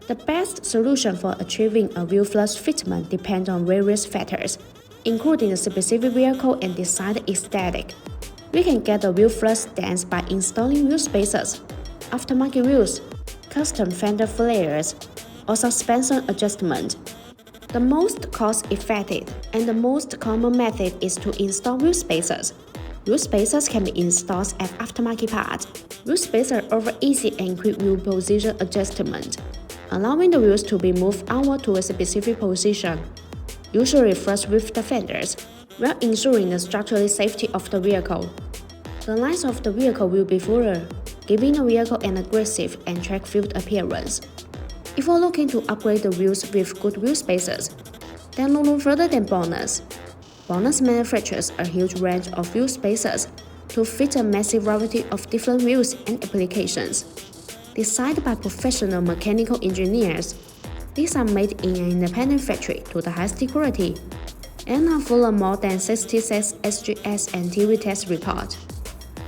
The best solution for achieving a wheel flush fitment depends on various factors, including the specific vehicle and design aesthetic. We can get a wheel flush stance by installing wheel spacers, aftermarket wheels, custom fender flares, or suspension adjustment. The most cost-effective and the most common method is to install wheel spacers. Wheel spacers can be installed as aftermarket parts. Wheel spacers offer easy and quick wheel position adjustment, allowing the wheels to be moved outward to a specific position, usually flush with the fenders, while ensuring the structural safety of the vehicle. The lines of the vehicle will be fuller, giving the vehicle an aggressive and track-filled appearance. If you're looking to upgrade the wheels with good wheel spacers, then look no further than BONOSS. BONOSS manufactures a huge range of wheel spacers to fit a massive variety of different wheels and applications. Designed by professional mechanical engineers, these are made in an independent factory to the highest quality and are full of more than 66 SGS and TV test reports.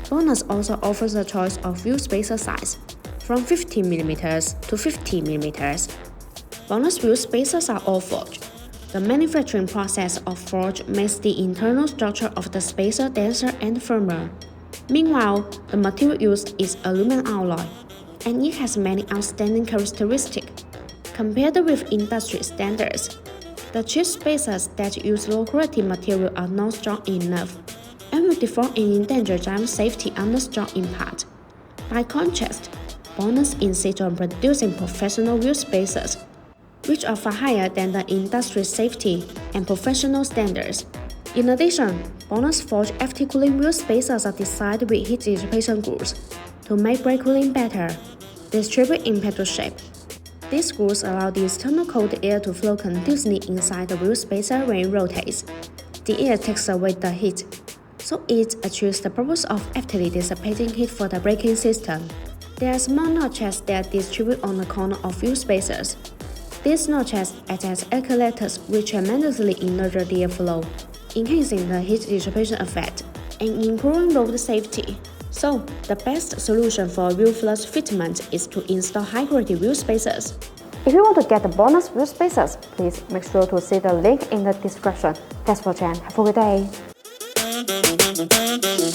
BONOSS also offers a choice of wheel spacer size, from 15mm to 50mm. BONOSS wheel spacers are all forged. The manufacturing process of forge makes the internal structure of the spacer denser and firmer. Meanwhile, the material used is aluminum alloy, and it has many outstanding characteristics. Compared with industry standards, the cheap spacers that use low-quality material are not strong enough and will deform and endanger driver safety under strong impact. By contrast, BONOSS insists on producing professional wheel spacers, which are far higher than the industry safety and professional standards. In addition, BONOSS forged FT cooling wheel spacers are designed with heat dissipation grooves to make brake cooling better, distribute impact to shape. These grooves allow the external cold air to flow continuously inside the wheel spacer when it rotates. The air takes away the heat, so it achieves the purpose of aptly dissipating heat for the braking system. There are small notches that distribute on the corner of wheel spacers. These notches act as accelerators which tremendously nurture the airflow, enhancing the heat dissipation effect and improving road safety. So, the best solution for wheel flush fitment is to install high-quality wheel spacers. If you want to get the BONOSS wheel spacers, please make sure to see the link in the description. Thanks for watching. Have a good day.